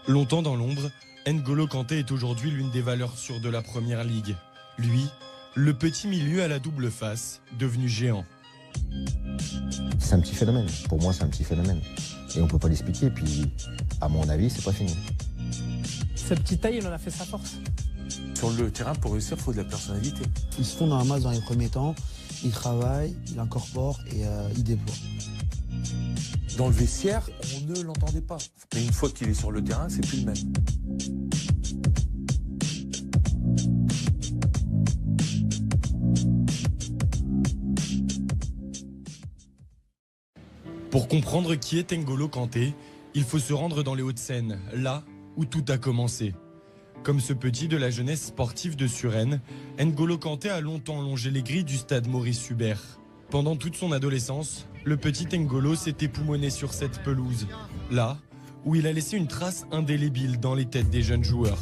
Longtemps dans l'ombre, N'Golo Kanté est aujourd'hui l'une des valeurs sûres de la Première Ligue. Lui, le petit milieu à la double face, devenu géant. C'est un petit phénomène. Pour moi, c'est un petit phénomène. Et on ne peut pas l'expliquer. Puis, à mon avis, c'est pas fini. Sa petite taille, il en a fait sa force. Sur le terrain, pour réussir, il faut de la personnalité. Il se fond dans la masse dans les premiers temps. Il travaille, il incorpore et il déploie. Dans le vestiaire, on ne l'entendait pas. Mais une fois qu'il est sur le terrain, c'est plus le même. Pour comprendre qui est N'Golo Kanté, il faut se rendre dans les Hauts-de-Seine, là où tout a commencé. Comme ce petit de la jeunesse sportive de Suresnes, N'Golo Kanté a longtemps longé les grilles du stade Maurice Hubert. Pendant toute son adolescence, le petit N'Golo s'est époumoné sur cette pelouse, là où il a laissé une trace indélébile dans les têtes des jeunes joueurs.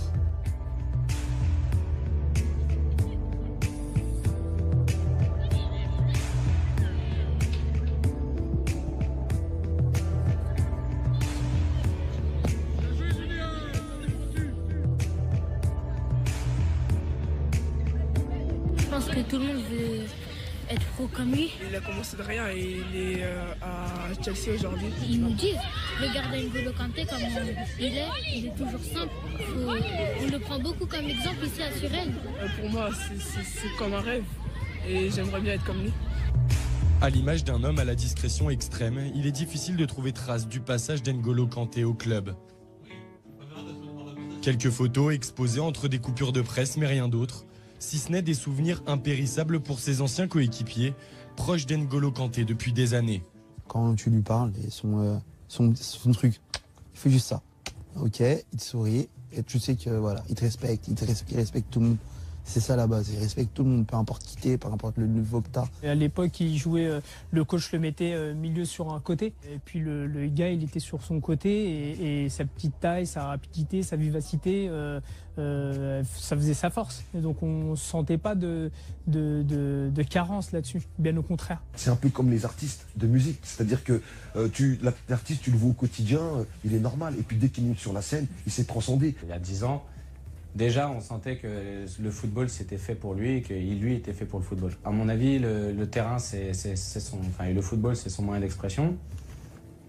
Je pense que tout le monde veut être pro comme lui. Il a commencé de rien et il est à Chelsea aujourd'hui. Ils nous disent, regardez N'Golo Kanté comme il est toujours simple. On le prend beaucoup comme exemple ici à Suresnes. Pour moi, c'est comme un rêve et j'aimerais bien être comme lui. À l'image d'un homme à la discrétion extrême, il est difficile de trouver trace du passage d'N'Golo Kanté au club. Quelques photos exposées entre des coupures de presse, mais rien d'autre, si ce n'est des souvenirs impérissables pour ses anciens coéquipiers, proches d'N'Golo Kanté depuis des années. Quand tu lui parles, et son truc, il fait juste ça. Ok, il te sourit, et tu sais que voilà, il te respecte, il respecte tout le monde. C'est ça la base, il respecte tout le monde, peu importe qui t'es, peu importe le niveau que t'as. À l'époque, il jouait, le coach le mettait milieu sur un côté. Et puis le gars, il était sur son côté. Et sa petite taille, sa rapidité, sa vivacité, ça faisait sa force. Et donc on ne sentait pas de carence là-dessus, bien au contraire. C'est un peu comme les artistes de musique. C'est-à-dire que l'artiste, tu le vois au quotidien, il est normal. Et puis dès qu'il monte sur la scène, il s'est transcendé. Il y a 10 ans, déjà, on sentait que le football, c'était fait pour lui et que lui était fait pour le football. À mon avis, le terrain, le football, c'est son moyen d'expression.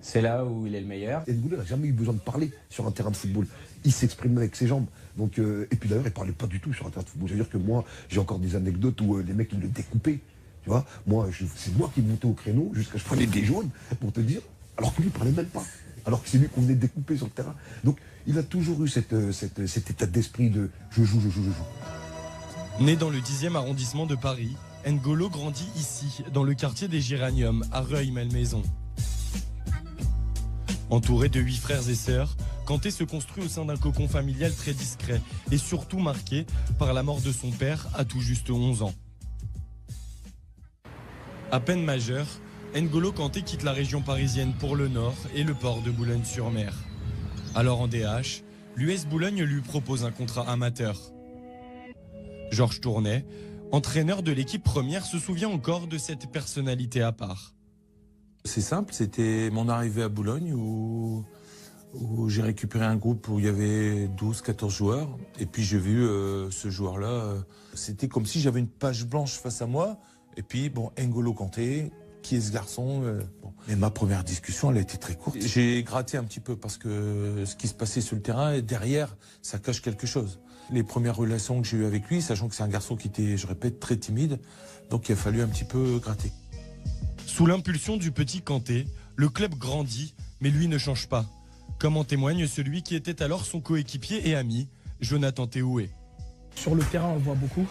C'est là où il est le meilleur. N'Golo n'a jamais eu besoin de parler sur un terrain de football. Il s'exprime avec ses jambes. Donc, et puis d'ailleurs, il ne parlait pas du tout sur un terrain de football. C'est-à-dire que moi, j'ai encore des anecdotes où les mecs, ils le découpaient. Tu vois, c'est moi qui montais au créneau jusqu'à ce que je prenais des jaunes, pour te dire, alors que lui, il ne parlait même pas. Alors que c'est lui qu'on venait découper sur le terrain. Donc, il a toujours eu cet état d'esprit de je joue. Né dans le 10e arrondissement de Paris, N'Golo grandit ici, dans le quartier des Géraniums, à Rueil-Malmaison. Entouré de 8 frères et sœurs, Kanté se construit au sein d'un cocon familial très discret et surtout marqué par la mort de son père à tout juste 11 ans. À peine majeur, N'Golo Kanté quitte la région parisienne pour le Nord et le port de Boulogne-sur-Mer. Alors en DH, l'US Boulogne lui propose un contrat amateur. Georges Tournet, entraîneur de l'équipe première, se souvient encore de cette personnalité à part. C'est simple, c'était mon arrivée à Boulogne où j'ai récupéré un groupe où il y avait 12-14 joueurs. Et puis j'ai vu ce joueur-là, c'était comme si j'avais une page blanche face à moi. Et puis, N'Golo Kanté, qui est ce garçon Mais ma première discussion, elle a été très courte. J'ai gratté un petit peu parce que ce qui se passait sur le terrain, et derrière, ça cache quelque chose. Les premières relations que j'ai eues avec lui, sachant que c'est un garçon qui était, je répète, très timide, donc il a fallu un petit peu gratter. Sous l'impulsion du petit Kanté, le club grandit, mais lui ne change pas. Comme en témoigne celui qui était alors son coéquipier et ami, Jonathan Théoué. Sur le terrain, on le voit beaucoup.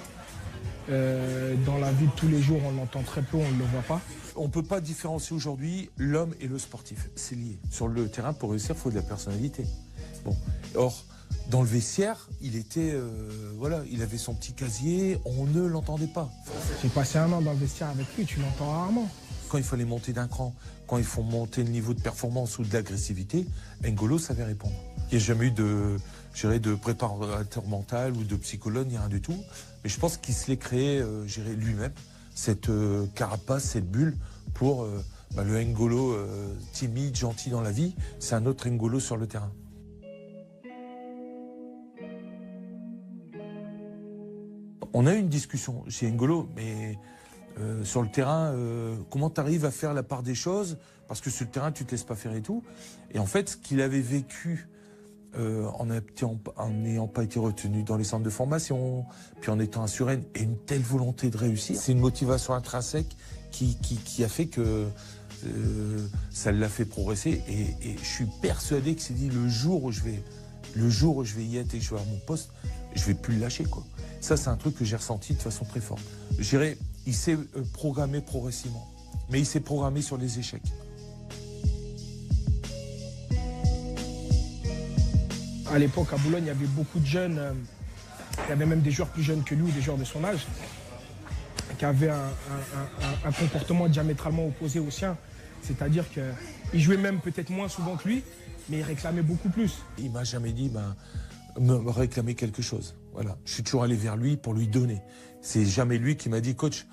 Dans la vie de tous les jours, on l'entend très peu, on ne le voit pas. On ne peut pas différencier aujourd'hui l'homme et le sportif. C'est lié. Sur le terrain, pour réussir, il faut de la personnalité. Or, dans le vestiaire, il était, il avait son petit casier, on ne l'entendait pas. J'ai passé un an dans le vestiaire avec lui, tu l'entends rarement. Quand il fallait monter d'un cran, quand il faut monter le niveau de performance ou de l'agressivité, N'Golo savait répondre. Il n'y a jamais eu de préparateur mental ou de psychologue, ni rien du tout. Mais je pense qu'il se l'est créé lui-même, cette carapace, cette bulle pour le N'Golo timide, gentil dans la vie. C'est un autre N'Golo sur le terrain. On a eu une discussion chez N'Golo, mais sur le terrain, comment tu arrives à faire la part des choses? Parce que sur le terrain, tu te laisses pas faire et tout. Et en fait, ce qu'il avait vécu en n'ayant pas été retenu dans les centres de formation, puis en étant à Suresnes, et une telle volonté de réussir, c'est une motivation intrinsèque qui a fait que ça l'a fait progresser. Et je suis persuadé que c'est dit le jour où je vais y être et que je vais avoir mon poste, je vais plus le lâcher, quoi. Ça, c'est un truc que j'ai ressenti de façon très forte. Je dirais, il s'est programmé progressivement, mais il s'est programmé sur les échecs. À l'époque, à Boulogne, il y avait beaucoup de jeunes, il y avait même des joueurs plus jeunes que lui, ou des joueurs de son âge, qui avaient un comportement diamétralement opposé au sien. C'est-à-dire qu'ils jouaient même peut-être moins souvent que lui, mais ils réclamaient beaucoup plus. Il m'a jamais dit me réclamer quelque chose. Voilà. Je suis toujours allé vers lui pour lui donner. C'est jamais lui qui m'a dit, coach,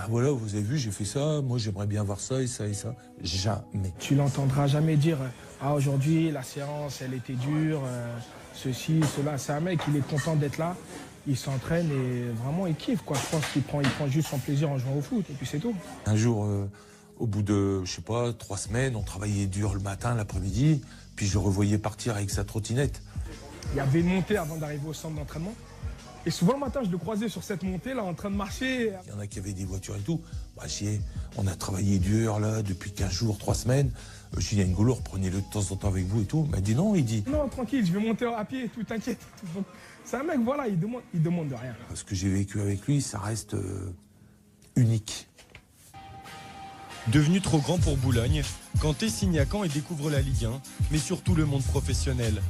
voilà, vous avez vu, j'ai fait ça, moi j'aimerais bien voir ça et ça et ça. Jamais. Tu l'entendras jamais dire, aujourd'hui la séance elle était dure, ceci, cela. C'est un mec, il est content d'être là, il s'entraîne et vraiment il kiffe, quoi. Je pense qu'il prend juste son plaisir en jouant au foot et puis c'est tout. Un jour, au bout de, 3 semaines, on travaillait dur le matin, l'après-midi, puis je le revoyais partir avec sa trottinette. Il y avait une montée avant d'arriver au centre d'entraînement. Et souvent le matin, je le croisais sur cette montée là, en train de marcher. Il y en a qui avaient des voitures et tout. On a travaillé dur là depuis 15 jours, 3 semaines. Je dis à N'Golo, reprenez-le de temps en temps avec vous et tout. Il m'a dit non, il dit. Non, tranquille, je vais monter à pied et tout, t'inquiète. C'est un mec, voilà, il demande de rien. Ce que j'ai vécu avec lui, ça reste unique. Devenu trop grand pour Boulogne, Kanté signe à Caen et découvre la Ligue 1, mais surtout le monde professionnel.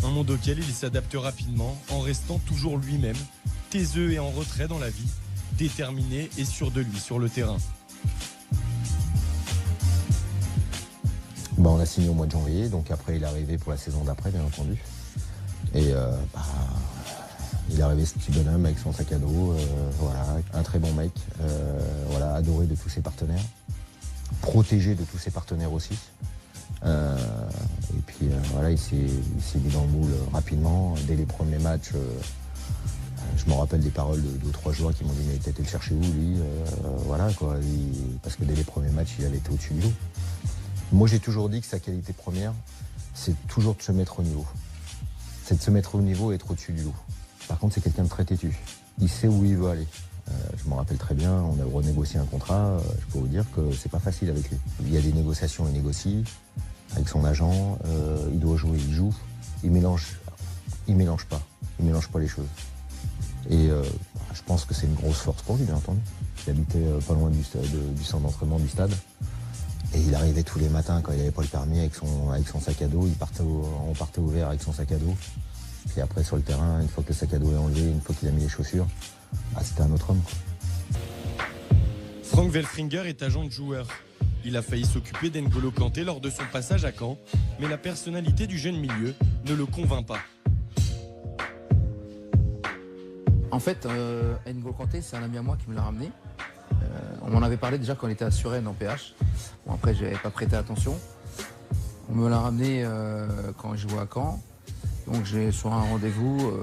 Un monde auquel il s'adapte rapidement en restant toujours lui-même, taiseux et en retrait dans la vie, déterminé et sûr de lui sur le terrain. On a signé au mois de janvier, donc après il est arrivé pour la saison d'après, bien entendu. Et il est arrivé ce petit bonhomme avec son sac à dos, voilà, un très bon mec, voilà, adoré de tous ses partenaires, protégé de tous ses partenaires aussi. Et puis voilà, il s'est mis dans le moule rapidement. Dès les premiers matchs, je me rappelle des paroles de 2 ou 3 joueurs qui m'ont dit mais t'as été le chercher où lui, voilà quoi, parce que dès les premiers matchs il avait été au-dessus du lot. Moi j'ai toujours dit que sa qualité première, c'est toujours de se mettre au niveau. C'est de se mettre au niveau et être au-dessus du lot. Par contre c'est quelqu'un de très têtu. Il sait où il veut aller. Je me rappelle très bien, on a renégocié un contrat, je peux vous dire que c'est pas facile avec lui. Il y a des négociations, il négocie avec son agent, il doit jouer, il joue, il mélange pas les choses. Et je pense que c'est une grosse force pour lui, bien entendu. Il habitait pas loin du centre d'entraînement du stade. Et il arrivait tous les matins quand il n'avait pas le permis avec son sac à dos, on partait au vert avec son sac à dos. Puis après sur le terrain, une fois que le sac à dos est enlevé, une fois qu'il a mis les chaussures, c'était un autre homme, quoi. Frank Velfringer est agent de joueur. Il a failli s'occuper d'N'Golo Kanté lors de son passage à Caen, mais la personnalité du jeune milieu ne le convainc pas. En fait, N'Golo Kanté, c'est un ami à moi qui me l'a ramené. On m'en avait parlé déjà quand on était à Suresnes en PH. Bon, après, je n'avais pas prêté attention. On me l'a ramené quand je jouais à Caen. Donc, sur un rendez-vous,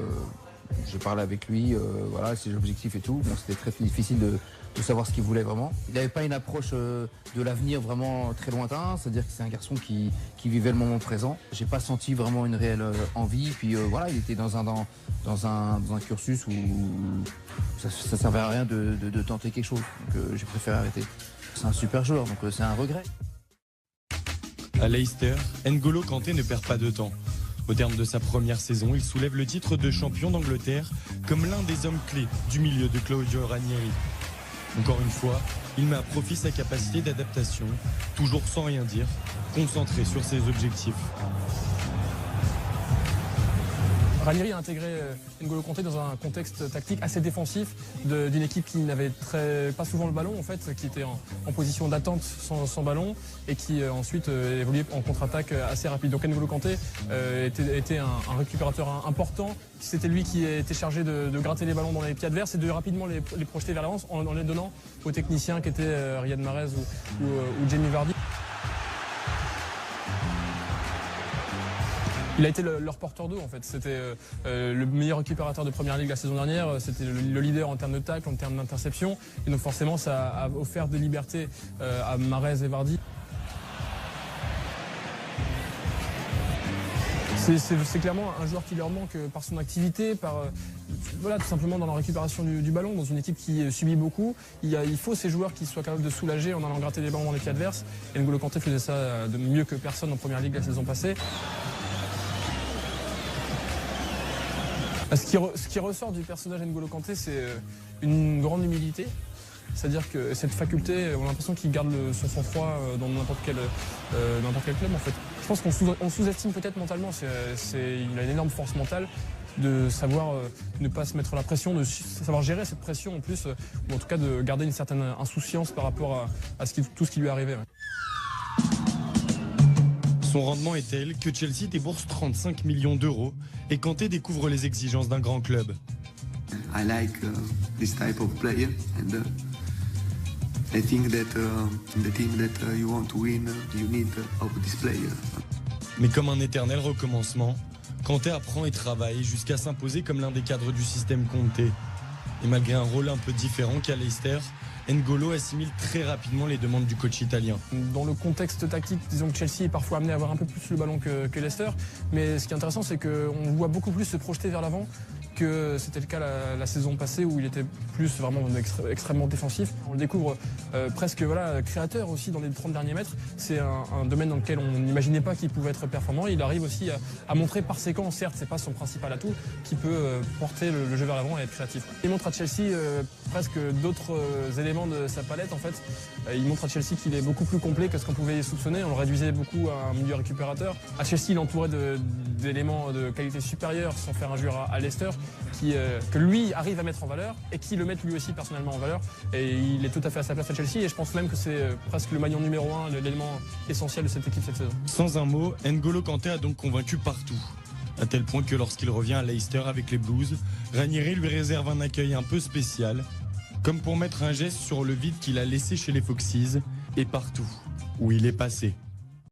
j'ai parlé avec lui, voilà, ses objectifs et tout. Bon, c'était très difficile de savoir ce qu'il voulait vraiment. Il n'avait pas une approche de l'avenir vraiment très lointain, c'est-à-dire que c'est un garçon qui vivait le moment présent. J'ai pas senti vraiment une réelle envie. Puis voilà, il était dans un cursus où ça servait à rien de tenter quelque chose. Donc j'ai préféré arrêter. C'est un super joueur, donc c'est un regret. À Leicester, N'Golo Kanté ne perd pas de temps. Au terme de sa première saison, il soulève le titre de champion d'Angleterre comme l'un des hommes clés du milieu de Claudio Ranieri. Encore une fois, il met à profit sa capacité d'adaptation, toujours sans rien dire, concentré sur ses objectifs. Ranieri a intégré N'Golo Kanté dans un contexte tactique assez défensif d'une équipe qui n'avait pas souvent le ballon en fait, qui était en position d'attente sans ballon et qui ensuite évoluait en contre-attaque assez rapide. Donc N'Golo Kanté était un récupérateur important. C'était lui qui était chargé de gratter les ballons dans les pieds adverses et de rapidement les projeter vers l'avance en les donnant aux techniciens qui étaient Riyad Mahrez ou Jamie Vardy. Il a été leur porteur d'eau en fait. C'était le meilleur récupérateur de Première Ligue la saison dernière. C'était le leader en termes de tacle, en termes d'interception. Et donc forcément, ça a offert des libertés à Mahrez et Vardy. C'est clairement un joueur qui leur manque par son activité, voilà, tout simplement dans la récupération du ballon, dans une équipe qui subit beaucoup. Il faut ces joueurs qui soient capables de soulager en allant gratter des ballons dans les pieds adverses. Et N'Golo Kanté faisait ça de mieux que personne en Première Ligue la saison passée. Ce qui ressort du personnage N'Golo Kanté, c'est une grande humilité. C'est-à-dire que cette faculté, on a l'impression qu'il garde son sang-froid dans n'importe quel club en fait. Je pense qu'on sous-estime peut-être mentalement, il a une énorme force mentale de savoir ne pas se mettre la pression, de savoir gérer cette pression en plus, ou en tout cas de garder une certaine insouciance par rapport à tout ce qui lui est arrivé. Ouais. Son rendement est tel que Chelsea débourse 35 millions d'euros et Kanté découvre les exigences d'un grand club. I like this type of player and I think that the team that you want to win, you need of this player. Mais comme un éternel recommencement, Kanté apprend et travaille jusqu'à s'imposer comme l'un des cadres du système Conte. Et malgré un rôle un peu différent qu'à Leicester, N'Golo assimile très rapidement les demandes du coach italien. Dans le contexte tactique, disons que Chelsea est parfois amené à avoir un peu plus le ballon que Leicester, mais ce qui est intéressant, c'est qu'on voit beaucoup plus se projeter vers l'avant que c'était le cas la saison passée où il était plus vraiment extrêmement défensif. On le découvre presque créateur aussi dans les 30 derniers mètres. C'est un domaine dans lequel on n'imaginait pas qu'il pouvait être performant. Il arrive aussi à montrer par séquence, certes c'est pas son principal atout, qui peut porter le jeu vers l'avant et être créatif. Il montre à Chelsea presque d'autres éléments de sa palette en fait. Il montre à Chelsea qu'il est beaucoup plus complet que ce qu'on pouvait soupçonner. On le réduisait beaucoup à un milieu récupérateur. À Chelsea, il entourait d'éléments de qualité supérieure sans faire injure à Leicester. Que lui arrive à mettre en valeur et qui le mettent lui aussi personnellement en valeur. Et il est tout à fait à sa place à Chelsea et je pense même que c'est presque le maillon numéro 1, l'élément essentiel de cette équipe cette saison. Sans un mot, N'Golo Kanté a donc convaincu partout. À tel point que lorsqu'il revient à Leicester avec les Blues, Ranieri lui réserve un accueil un peu spécial, comme pour mettre un geste sur le vide qu'il a laissé chez les Foxes et partout où il est passé.